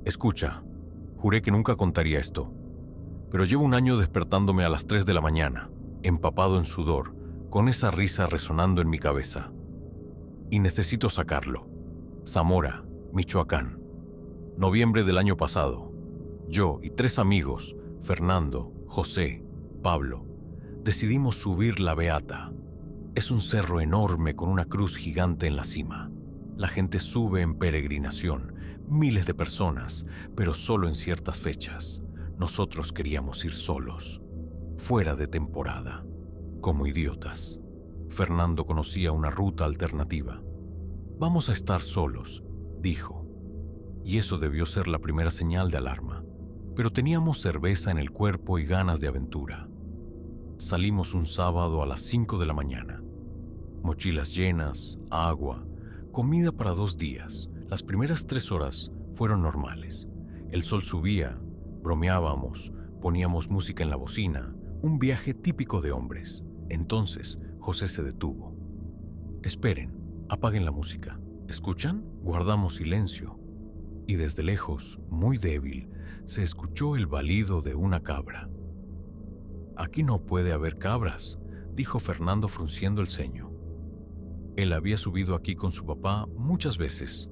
Escucha, juré que nunca contaría esto, pero llevo un año despertándome a las 3 de la mañana, empapado en sudor, con esa risa resonando en mi cabeza. Y necesito sacarlo. Zamora, Michoacán. Noviembre del año pasado. Yo y 3 amigos, Fernando, José, Pablo, decidimos subir la Beata. Es un cerro enorme con una cruz gigante en la cima. La gente sube en peregrinación, miles de personas, pero solo en ciertas fechas. Nosotros queríamos ir solos, fuera de temporada, como idiotas. Fernando conocía una ruta alternativa. Vamos a estar solos, dijo. Y eso debió ser la primera señal de alarma. Pero teníamos cerveza en el cuerpo y ganas de aventura. Salimos un sábado a las 5 de la mañana. Mochilas llenas, agua, comida para 2 días. Las primeras 3 horas fueron normales. El sol subía, bromeábamos, poníamos música en la bocina, un viaje típico de hombres. Entonces, José se detuvo. Esperen, apaguen la música. ¿Escuchan? Guardamos silencio. Y desde lejos, muy débil, se escuchó el balido de una cabra. Aquí no puede haber cabras, dijo Fernando frunciendo el ceño. Él había subido aquí con su papá muchas veces.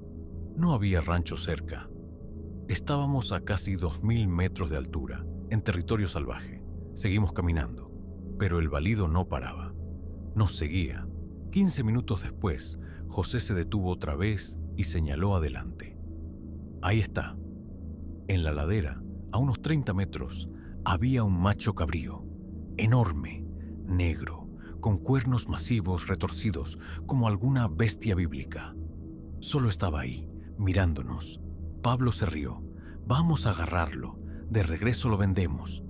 No había rancho cerca. Estábamos a casi 2000 metros de altura, en territorio salvaje. Seguimos caminando, pero el balido no paraba. Nos seguía. 15 minutos después, José se detuvo otra vez y señaló adelante. Ahí está. En la ladera, a unos 30 metros, había un macho cabrío, enorme, negro, con cuernos masivos retorcidos como alguna bestia bíblica. Solo estaba ahí, mirándonos. Pablo se rió. Vamos a agarrarlo. De regreso lo vendemos.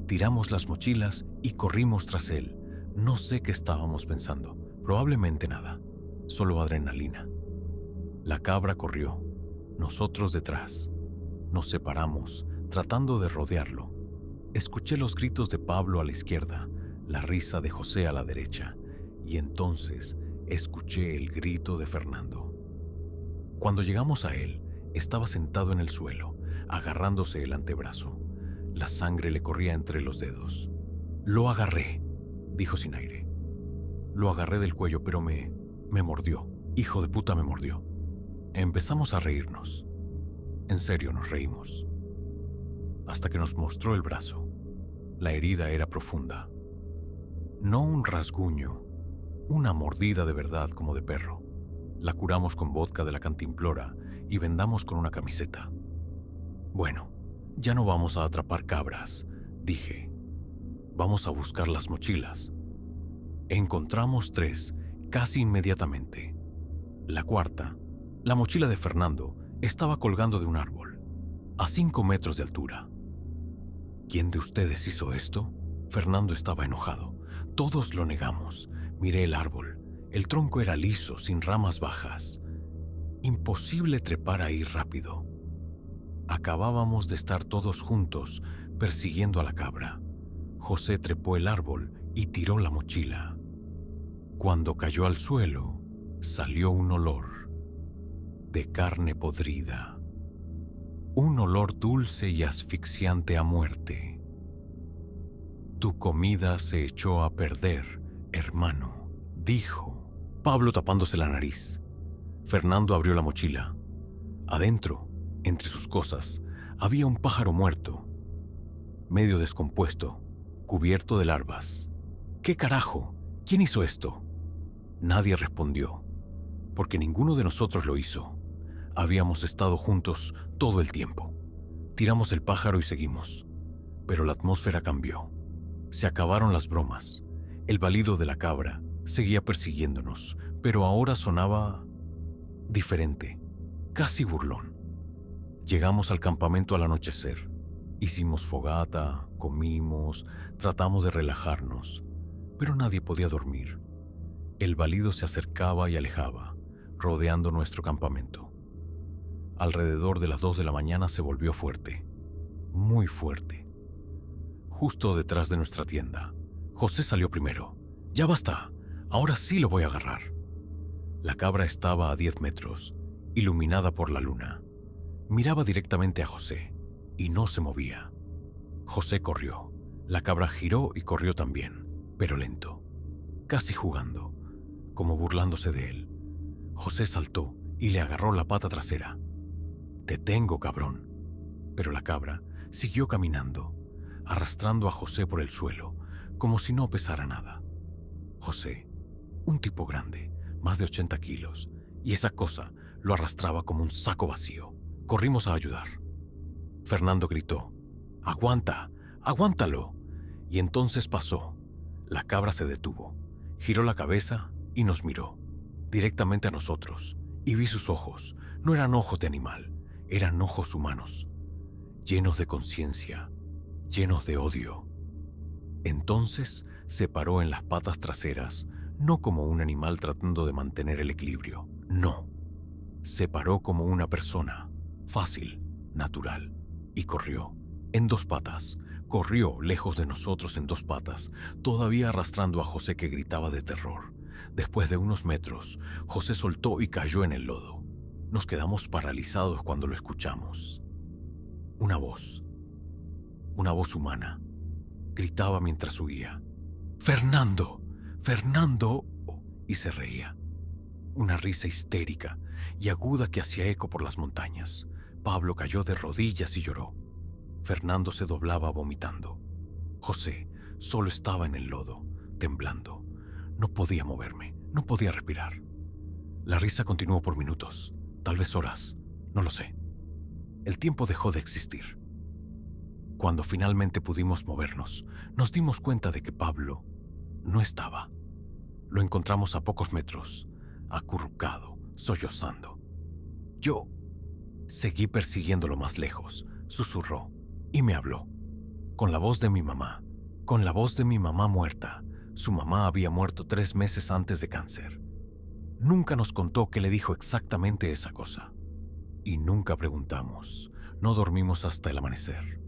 Tiramos las mochilas y corrimos tras él. No sé qué estábamos pensando. Probablemente nada. Solo adrenalina. La cabra corrió. Nosotros detrás. Nos separamos, tratando de rodearlo. Escuché los gritos de Pablo a la izquierda, la risa de José a la derecha, y entonces escuché el grito de Fernando. Cuando llegamos a él, estaba sentado en el suelo, agarrándose el antebrazo. La sangre le corría entre los dedos. Lo agarré, dijo sin aire. Lo agarré del cuello, pero me mordió. Hijo de puta, me mordió. Empezamos a reírnos. En serio, nos reímos. Hasta que nos mostró el brazo. La herida era profunda. No un rasguño, una mordida de verdad como de perro. La curamos con vodka de la cantimplora y vendamos con una camiseta. Bueno, ya no vamos a atrapar cabras, dije. Vamos a buscar las mochilas. Encontramos 3 casi inmediatamente. La cuarta, la mochila de Fernando, estaba colgando de un árbol, a 5 metros de altura. ¿Quién de ustedes hizo esto? Fernando estaba enojado. Todos lo negamos. Miré el árbol. El tronco era liso, sin ramas bajas. Imposible trepar ahí rápido. Acabábamos de estar todos juntos, persiguiendo a la cabra. José trepó el árbol y tiró la mochila. Cuando cayó al suelo, salió un olor de carne podrida. Un olor dulce y asfixiante a muerte. Tu comida se echó a perder, hermano, dijo Pablo tapándose la nariz. Fernando abrió la mochila. Adentro, entre sus cosas, había un pájaro muerto, medio descompuesto, cubierto de larvas. ¿Qué carajo? ¿Quién hizo esto? Nadie respondió, porque ninguno de nosotros lo hizo. Habíamos estado juntos todo el tiempo. Tiramos el pájaro y seguimos. Pero la atmósfera cambió. Se acabaron las bromas. El balido de la cabra seguía persiguiéndonos, pero ahora sonaba diferente, casi burlón. Llegamos al campamento al anochecer. Hicimos fogata, comimos, tratamos de relajarnos, pero nadie podía dormir. El balido se acercaba y alejaba, rodeando nuestro campamento. Alrededor de las 2 de la mañana se volvió fuerte, muy fuerte. Justo detrás de nuestra tienda, José salió primero. «Ya basta, ahora sí lo voy a agarrar». La cabra estaba a 10 metros, iluminada por la luna. Miraba directamente a José y no se movía. José corrió. La cabra giró y corrió también, pero lento, casi jugando, como burlándose de él. José saltó y le agarró la pata trasera. «Te tengo, cabrón». Pero la cabra siguió caminando, arrastrando a José por el suelo, como si no pesara nada. José, un tipo grande, más de 80 kilos, y esa cosa lo arrastraba como un saco vacío. Corrimos a ayudar. Fernando gritó: «¡Aguanta! ¡Aguántalo!». Y entonces pasó. La cabra se detuvo, giró la cabeza y nos miró, directamente a nosotros, y vi sus ojos. No eran ojos de animal, eran ojos humanos, llenos de conciencia, llenos de odio. Entonces se paró en las patas traseras, no como un animal tratando de mantener el equilibrio, no. Se paró como una persona, fácil, natural, y corrió, en 2 patas. Corrió lejos de nosotros en 2 patas, todavía arrastrando a José, que gritaba de terror. Después de unos metros, José soltó y cayó en el lodo. Nos quedamos paralizados cuando lo escuchamos. Una voz humana, gritaba mientras huía: «¡Fernando! ¡Fernando!», y se reía. Una risa histérica y aguda que hacía eco por las montañas. Pablo cayó de rodillas y lloró. Fernando se doblaba vomitando. José solo estaba en el lodo, temblando. No podía moverme, no podía respirar. La risa continuó por minutos, tal vez horas, no lo sé. El tiempo dejó de existir. Cuando finalmente pudimos movernos, nos dimos cuenta de que Pablo no estaba. Lo encontramos a pocos metros, acurrucado, sollozando. Yo seguí persiguiéndolo más lejos. Susurró y me habló, con la voz de mi mamá, con la voz de mi mamá muerta. Su mamá había muerto 3 meses antes de cáncer. Nunca nos contó qué le dijo exactamente esa cosa. Y nunca preguntamos. No dormimos hasta el amanecer.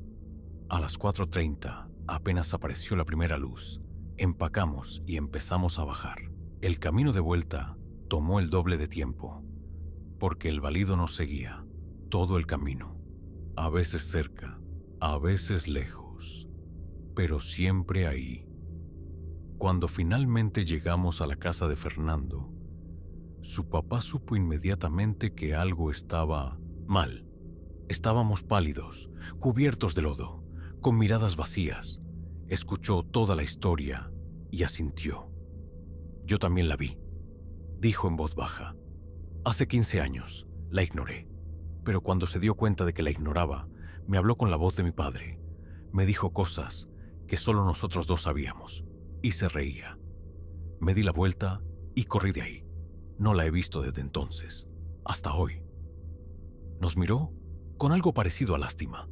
A las 4:30 apenas apareció la primera luz. Empacamos y empezamos a bajar. El camino de vuelta tomó el doble de tiempo, porque el balido nos seguía todo el camino, a veces cerca, a veces lejos, pero siempre ahí. Cuando finalmente llegamos a la casa de Fernando, su papá supo inmediatamente que algo estaba mal. Estábamos pálidos, cubiertos de lodo, con miradas vacías. Escuchó toda la historia y asintió. «Yo también la vi», dijo en voz baja. «Hace 15 años la ignoré, pero cuando se dio cuenta de que la ignoraba, me habló con la voz de mi padre. Me dijo cosas que solo nosotros 2 sabíamos, y se reía. Me di la vuelta y corrí de ahí. No la he visto desde entonces, hasta hoy». Nos miró con algo parecido a lástima.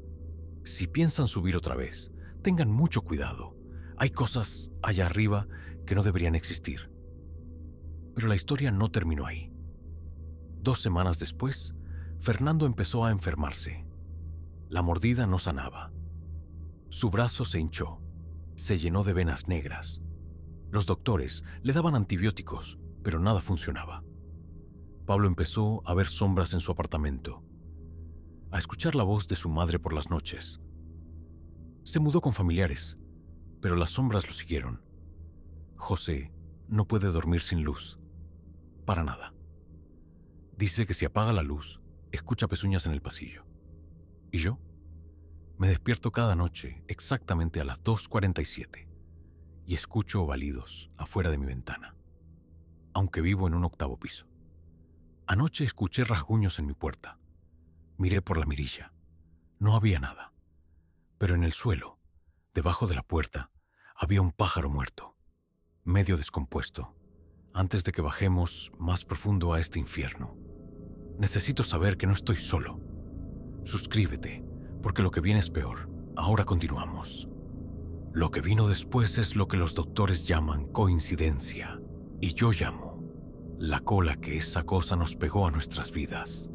«Si piensan subir otra vez, tengan mucho cuidado. Hay cosas allá arriba que no deberían existir». Pero la historia no terminó ahí. 2 semanas después, Fernando empezó a enfermarse. La mordida no sanaba. Su brazo se hinchó, se llenó de venas negras. Los doctores le daban antibióticos, pero nada funcionaba. Pablo empezó a ver sombras en su apartamento, a escuchar la voz de su madre por las noches. Se mudó con familiares, pero las sombras lo siguieron. José no puede dormir sin luz, para nada. Dice que si apaga la luz, escucha pezuñas en el pasillo. ¿Y yo? Me despierto cada noche exactamente a las 2:47 y escucho balidos afuera de mi ventana, aunque vivo en un 8º piso. Anoche escuché rasguños en mi puerta. Miré por la mirilla. No había nada. Pero en el suelo, debajo de la puerta, había un pájaro muerto, medio descompuesto, antes de que bajemos más profundo a este infierno. Necesito saber que no estoy solo. Suscríbete, porque lo que viene es peor. Ahora continuamos. Lo que vino después es lo que los doctores llaman coincidencia, y yo llamo la cola que esa cosa nos pegó a nuestras vidas.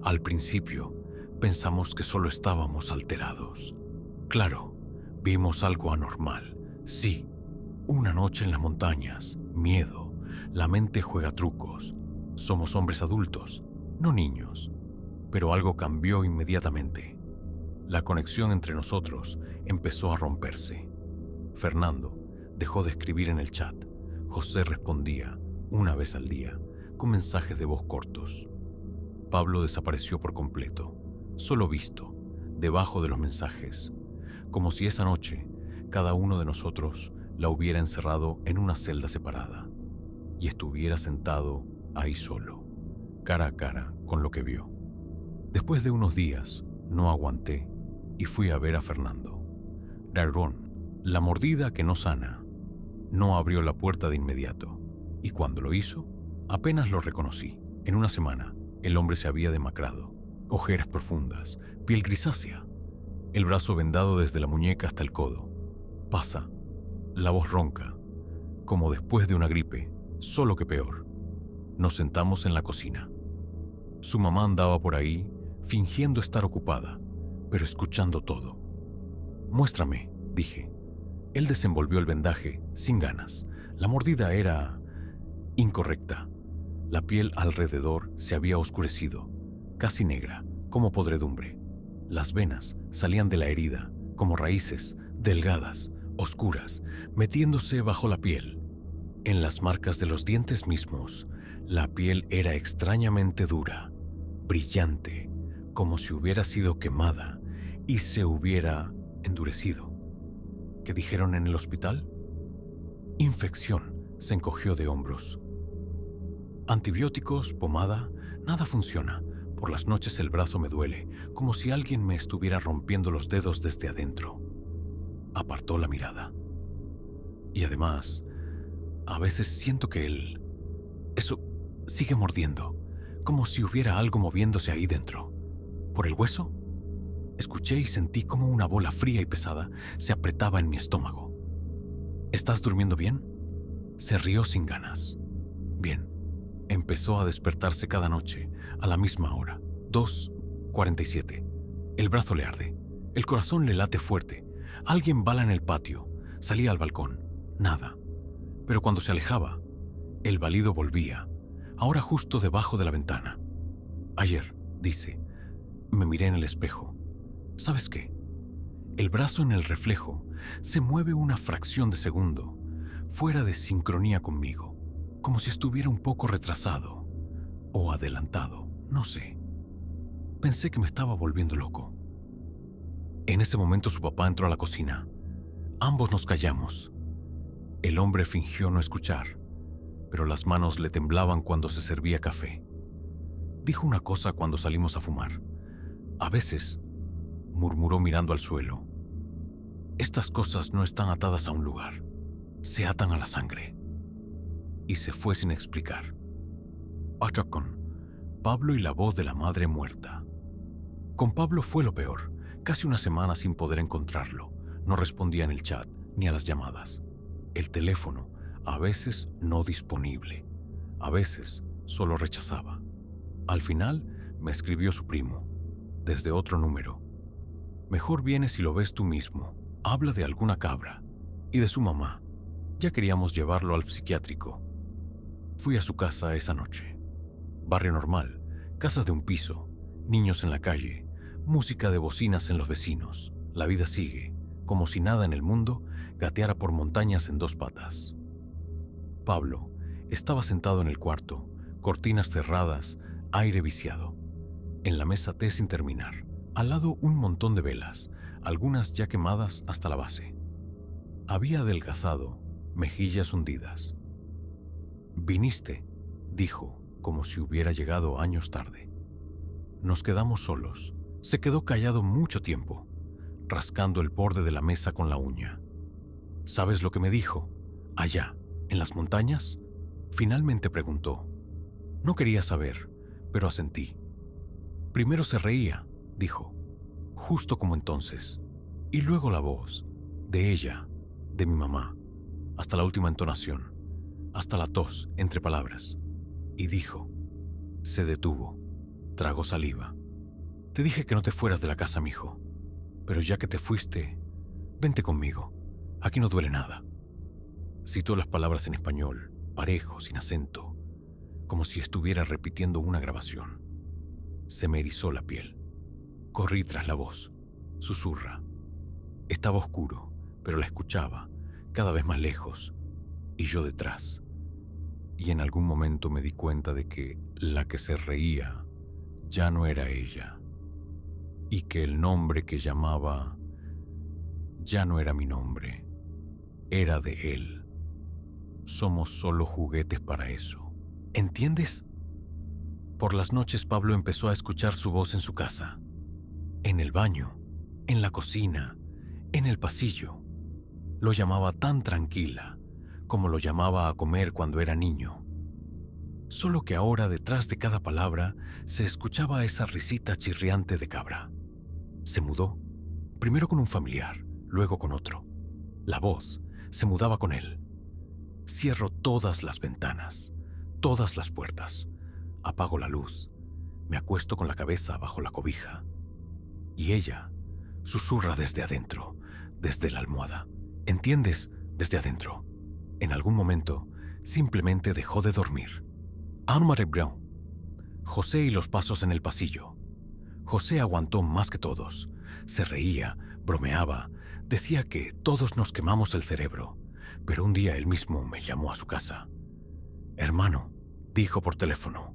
Al principio, pensamos que solo estábamos alterados. Claro, vimos algo anormal. Sí, una noche en las montañas, miedo, la mente juega trucos. Somos hombres adultos, no niños. Pero algo cambió inmediatamente. La conexión entre nosotros empezó a romperse. Fernando dejó de escribir en el chat. José respondía una vez al día con mensajes de voz cortos. Pablo desapareció por completo, solo visto, debajo de los mensajes, como si esa noche cada uno de nosotros la hubiera encerrado en una celda separada y estuviera sentado ahí solo, cara a cara con lo que vio. Después de unos días, no aguanté y fui a ver a Fernando. Dragón, la mordida que no sana, no abrió la puerta de inmediato, y cuando lo hizo, apenas lo reconocí. En una semana, el hombre se había demacrado, ojeras profundas, piel grisácea, el brazo vendado desde la muñeca hasta el codo. Pasa, la voz ronca, como después de una gripe, solo que peor. Nos sentamos en la cocina. Su mamá andaba por ahí, fingiendo estar ocupada, pero escuchando todo. «Muéstrame», dije. Él desenvolvió el vendaje, sin ganas. La mordida era incorrecta. La piel alrededor se había oscurecido, casi negra, como podredumbre. Las venas salían de la herida, como raíces, delgadas, oscuras, metiéndose bajo la piel. En las marcas de los dientes mismos, la piel era extrañamente dura, brillante, como si hubiera sido quemada y se hubiera endurecido. ¿Qué dijeron en el hospital? Infección. Se encogió de hombros. Antibióticos, pomada, nada funciona. Por las noches el brazo me duele, como si alguien me estuviera rompiendo los dedos desde adentro. Apartó la mirada. Y además, a veces siento que eso sigue mordiendo, como si hubiera algo moviéndose ahí dentro. ¿Por el hueso? Escuché y sentí como una bola fría y pesada se apretaba en mi estómago. ¿Estás durmiendo bien? Se rió sin ganas. Bien. Empezó a despertarse cada noche, a la misma hora, 2:47. El brazo le arde, el corazón le late fuerte. Alguien bala en el patio, salía al balcón, nada. Pero cuando se alejaba, el balido volvía, ahora justo debajo de la ventana. Ayer, dice, me miré en el espejo. ¿Sabes qué? El brazo en el reflejo se mueve una fracción de segundo, fuera de sincronía conmigo. Como si estuviera un poco retrasado o adelantado, no sé. Pensé que me estaba volviendo loco. En ese momento su papá entró a la cocina. Ambos nos callamos. El hombre fingió no escuchar, pero las manos le temblaban cuando se servía café. Dijo una cosa cuando salimos a fumar. A veces, murmuró mirando al suelo, estas cosas no están atadas a un lugar, se atan a la sangre. Y se fue sin explicar. Hasta con Pablo y la voz de la madre muerta. Con Pablo fue lo peor, casi una semana sin poder encontrarlo. No respondía en el chat ni a las llamadas. El teléfono, a veces no disponible, a veces solo rechazaba. Al final me escribió su primo, desde otro número. Mejor vienes si lo ves tú mismo. Habla de alguna cabra y de su mamá. Ya queríamos llevarlo al psiquiátrico. Fui a su casa esa noche. Barrio normal, casas de un piso, niños en la calle, música de bocinas en los vecinos. La vida sigue, como si nada en el mundo gateara por montañas en dos patas. Pablo estaba sentado en el cuarto, cortinas cerradas, aire viciado. En la mesa té sin terminar, al lado un montón de velas, algunas ya quemadas hasta la base. Había adelgazado, mejillas hundidas. «Viniste», dijo, como si hubiera llegado años tarde. Nos quedamos solos. Se quedó callado mucho tiempo, rascando el borde de la mesa con la uña. ¿Sabes lo que me dijo? Allá, en las montañas. Finalmente preguntó. No quería saber, pero asentí. Primero se reía, dijo, justo como entonces, y luego la voz, de ella, de mi mamá, hasta la última entonación, hasta la tos entre palabras, y dijo, se detuvo, tragó saliva. Te dije que no te fueras de la casa, mijo, pero ya que te fuiste, vente conmigo, aquí no duele nada. Citó las palabras en español, parejo, sin acento, como si estuviera repitiendo una grabación. Se me erizó la piel. Corrí tras la voz. Susurra. Estaba oscuro, pero la escuchaba, cada vez más lejos, y yo detrás. Y en algún momento me di cuenta de que la que se reía ya no era ella, y que el nombre que llamaba ya no era mi nombre, era de él. Somos solo juguetes para eso. ¿Entiendes? Por las noches Pablo empezó a escuchar su voz en su casa, en el baño, en la cocina, en el pasillo. Lo llamaba tan tranquila como lo llamaba a comer cuando era niño. Solo que ahora detrás de cada palabra se escuchaba esa risita chirriante de cabra. Se mudó, primero con un familiar, luego con otro. La voz se mudaba con él. Cierro todas las ventanas, todas las puertas. Apago la luz. Me acuesto con la cabeza bajo la cobija. Y ella susurra desde adentro, desde la almohada. ¿Entiendes? Desde adentro. En algún momento, simplemente dejó de dormir. Anne-Marie Brown. José y los pasos en el pasillo. José aguantó más que todos. Se reía, bromeaba, decía que todos nos quemamos el cerebro. Pero un día él mismo me llamó a su casa. «Hermano», dijo por teléfono,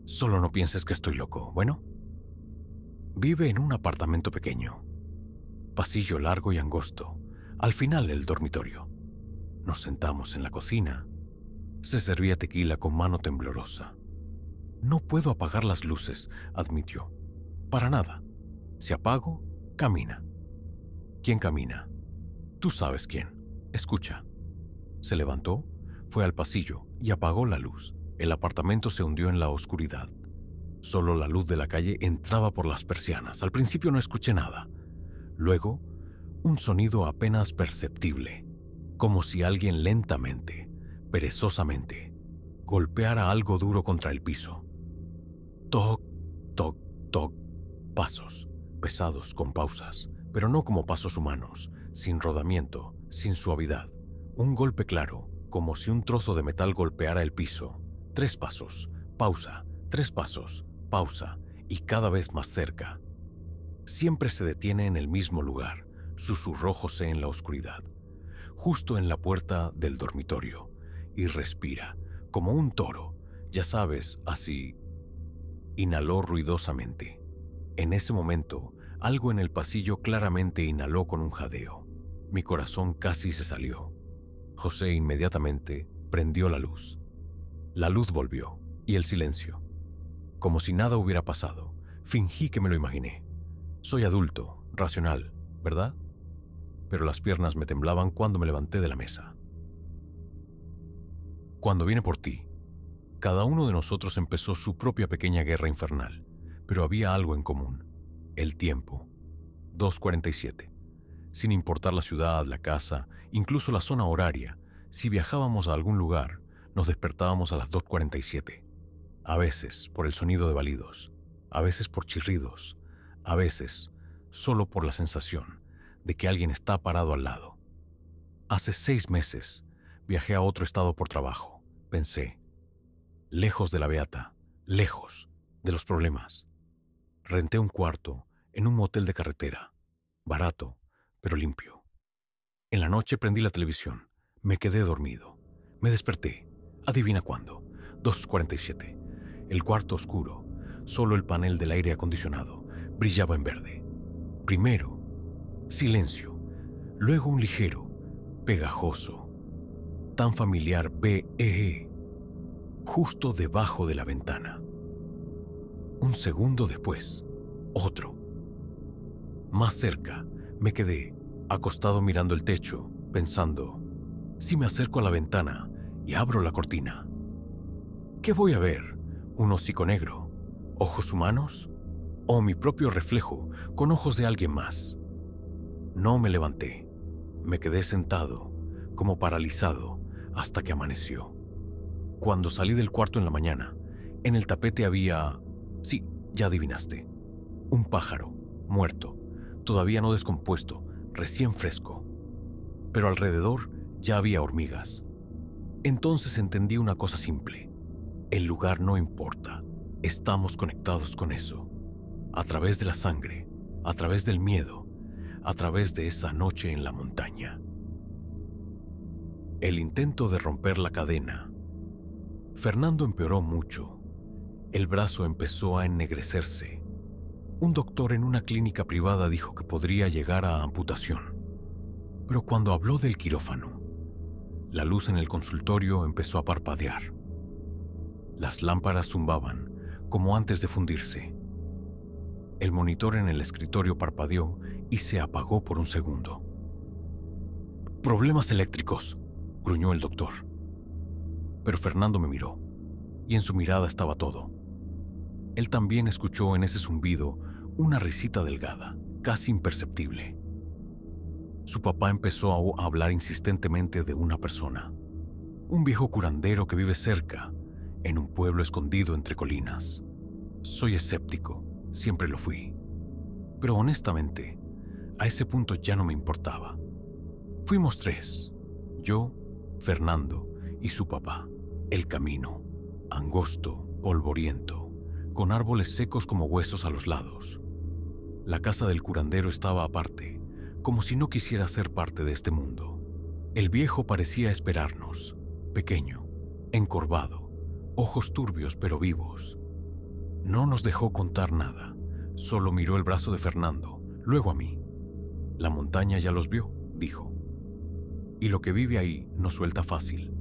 «solo no pienses que estoy loco, ¿bueno?» Vive en un apartamento pequeño. Pasillo largo y angosto. Al final el dormitorio. Nos sentamos en la cocina. Se servía tequila con mano temblorosa. «No puedo apagar las luces», admitió. «Para nada. Si apago, camina». «¿Quién camina?» «Tú sabes quién. Escucha». Se levantó, fue al pasillo y apagó la luz. El apartamento se hundió en la oscuridad. Solo la luz de la calle entraba por las persianas. Al principio no escuché nada. Luego, un sonido apenas perceptible, como si alguien lentamente, perezosamente, golpeara algo duro contra el piso. Toc, toc, toc. Pasos, pesados, con pausas, pero no como pasos humanos, sin rodamiento, sin suavidad. Un golpe claro, como si un trozo de metal golpeara el piso. 3 pasos, pausa, 3 pasos, pausa, y cada vez más cerca. Siempre se detiene en el mismo lugar, susurró José en la oscuridad, justo en la puerta del dormitorio, y respira, como un toro, ya sabes, así. Inhaló ruidosamente. En ese momento, algo en el pasillo claramente inhaló con un jadeo. Mi corazón casi se salió. José inmediatamente prendió la luz. La luz volvió, y el silencio. Como si nada hubiera pasado, fingí que me lo imaginé. Soy adulto, racional, ¿verdad? Pero las piernas me temblaban cuando me levanté de la mesa. Cuando vine por ti, cada uno de nosotros empezó su propia pequeña guerra infernal, pero había algo en común: el tiempo. 2:47. Sin importar la ciudad, la casa, incluso la zona horaria, si viajábamos a algún lugar, nos despertábamos a las 2:47. A veces por el sonido de balidos, a veces por chirridos, a veces solo por la sensación de que alguien está parado al lado. Hace 6 meses viajé a otro estado por trabajo. Pensé, lejos de la beata, lejos de los problemas. Renté un cuarto en un motel de carretera, barato, pero limpio. En la noche prendí la televisión, me quedé dormido. Me desperté, adivina cuándo, 2:47. El cuarto oscuro, solo el panel del aire acondicionado brillaba en verde. Primero, silencio, luego un ligero, pegajoso, tan familiar B-E-E, justo debajo de la ventana. Un segundo después, otro. Más cerca, me quedé, acostado mirando el techo, pensando, si me acerco a la ventana y abro la cortina, ¿qué voy a ver? ¿Un hocico negro? ¿Ojos humanos? ¿O mi propio reflejo con ojos de alguien más? No me levanté. Me quedé sentado, como paralizado, hasta que amaneció. Cuando salí del cuarto en la mañana, en el tapete había... Sí, ya adivinaste. Un pájaro, muerto, todavía no descompuesto, recién fresco. Pero alrededor ya había hormigas. Entonces entendí una cosa simple. El lugar no importa. Estamos conectados con eso. A través de la sangre, a través del miedo, a través de esa noche en la montaña. El intento de romper la cadena. Fernando empeoró mucho. El brazo empezó a ennegrecerse. Un doctor en una clínica privada dijo que podría llegar a amputación. Pero cuando habló del quirófano, la luz en el consultorio empezó a parpadear. Las lámparas zumbaban, como antes de fundirse. El monitor en el escritorio parpadeó y se apagó por un segundo. «Problemas eléctricos», gruñó el doctor. Pero Fernando me miró, y en su mirada estaba todo. Él también escuchó en ese zumbido una risita delgada, casi imperceptible. Su papá empezó a hablar insistentemente de una persona, un viejo curandero que vive cerca, en un pueblo escondido entre colinas. Soy escéptico, siempre lo fui. Pero honestamente, a ese punto ya no me importaba. Fuimos 3, yo, Fernando y su papá. El camino, angosto, polvoriento, con árboles secos como huesos a los lados. La casa del curandero estaba aparte, como si no quisiera ser parte de este mundo. El viejo parecía esperarnos, pequeño, encorvado, ojos turbios pero vivos. No nos dejó contar nada, solo miró el brazo de Fernando, luego a mí. La montaña ya los vio, dijo. Y lo que vive ahí no suelta fácil.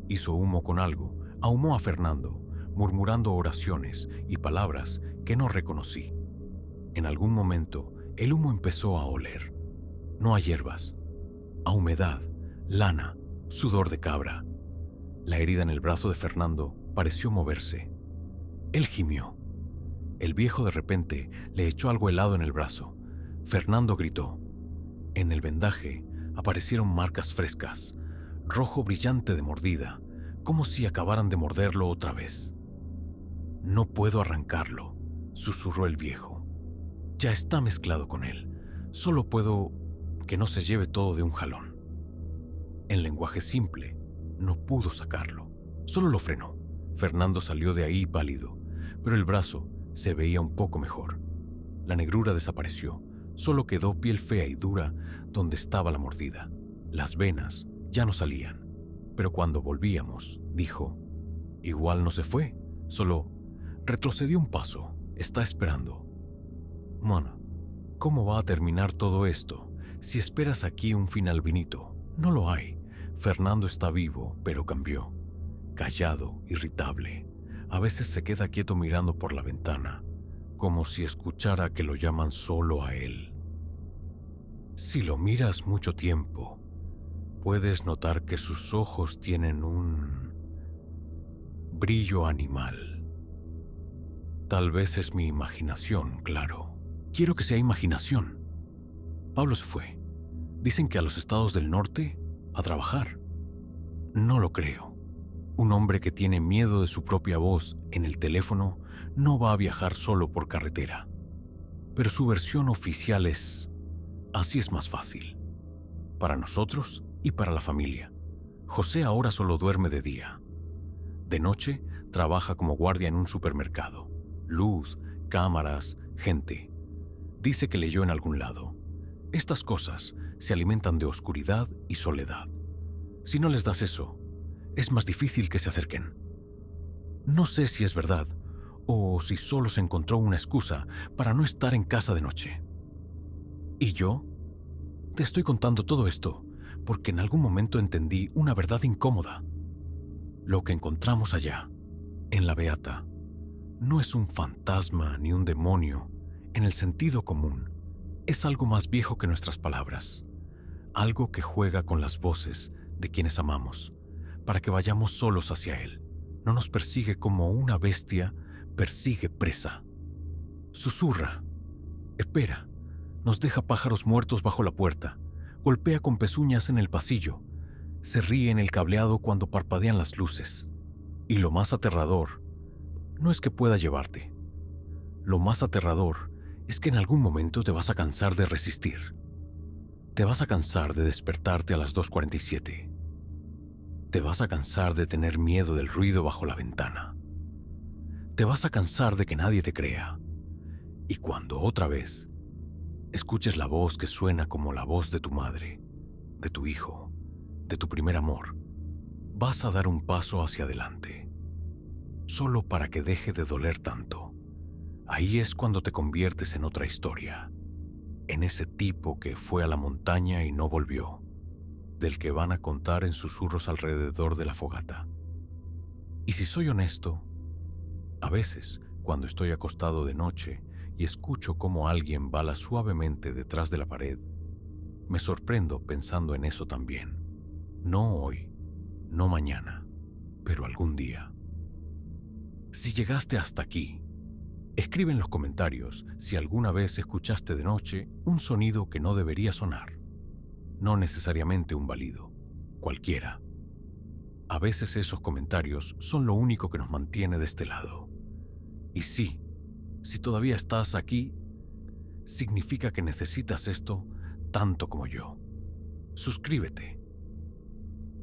Hizo humo con algo, ahumó a Fernando, murmurando oraciones y palabras que no reconocí. En algún momento, el humo empezó a oler. No a hierbas, a humedad, lana, sudor de cabra. La herida en el brazo de Fernando pareció moverse. Él gimió. El viejo de repente le echó algo helado en el brazo. Fernando gritó. En el vendaje aparecieron marcas frescas, rojo brillante de mordida, como si acabaran de morderlo otra vez. «No puedo arrancarlo», susurró el viejo. «Ya está mezclado con él. Solo puedo que no se lleve todo de un jalón». En lenguaje simple, no pudo sacarlo. Solo lo frenó. Fernando salió de ahí pálido, pero el brazo se veía un poco mejor. La negrura desapareció. Solo quedó piel fea y dura donde estaba la mordida. Las venas ya no salían. Pero cuando volvíamos, dijo, «Igual no se fue, solo retrocedió un paso, está esperando». «Mona, ¿cómo va a terminar todo esto si esperas aquí un final bonito? No lo hay. Fernando está vivo, pero cambió. Callado, irritable. A veces se queda quieto mirando por la ventana, como si escuchara que lo llaman solo a él. Si lo miras mucho tiempo, puedes notar que sus ojos tienen un brillo animal. Tal vez es mi imaginación, claro. Quiero que sea imaginación». Pablo se fue. Dicen que a los estados del norte, a trabajar. No lo creo. Un hombre que tiene miedo de su propia voz en el teléfono no va a viajar solo por carretera. Pero su versión oficial es: así es más fácil. Para nosotros y para la familia. José ahora solo duerme de día. De noche trabaja como guardia en un supermercado. Luz, cámaras, gente. Dice que leyó en algún lado: estas cosas se alimentan de oscuridad y soledad. Si no les das eso, es más difícil que se acerquen. No sé si es verdad o si solo se encontró una excusa para no estar en casa de noche. ¿Y yo? Te estoy contando todo esto porque en algún momento entendí una verdad incómoda. Lo que encontramos allá, en la Beata, no es un fantasma ni un demonio en el sentido común. Es algo más viejo que nuestras palabras. Algo que juega con las voces de quienes amamos, para que vayamos solos hacia él. No nos persigue como una bestia persigue presa. Susurra, espera, nos deja pájaros muertos bajo la puerta, golpea con pezuñas en el pasillo, se ríe en el cableado cuando parpadean las luces. Y lo más aterrador no es que pueda llevarte. Lo más aterrador es que en algún momento te vas a cansar de resistir. Te vas a cansar de despertarte a las 2:47. Te vas a cansar de tener miedo del ruido bajo la ventana. Te vas a cansar de que nadie te crea. Y cuando otra vez escuches la voz que suena como la voz de tu madre, de tu hijo, de tu primer amor, vas a dar un paso hacia adelante, solo para que deje de doler tanto. Ahí es cuando te conviertes en otra historia, en ese tipo que fue a la montaña y no volvió, del que van a contar en susurros alrededor de la fogata. Y si soy honesto, a veces, cuando estoy acostado de noche y escucho cómo alguien bala suavemente detrás de la pared, me sorprendo pensando en eso también. No hoy, no mañana, pero algún día. Si llegaste hasta aquí, escribe en los comentarios si alguna vez escuchaste de noche un sonido que no debería sonar. No necesariamente un balido, cualquiera. A veces esos comentarios son lo único que nos mantiene de este lado. Y sí, si todavía estás aquí, significa que necesitas esto tanto como yo. Suscríbete,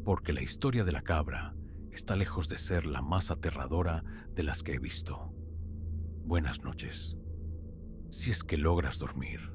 porque la historia de la cabra está lejos de ser la más aterradora de las que he visto. Buenas noches, si es que logras dormir.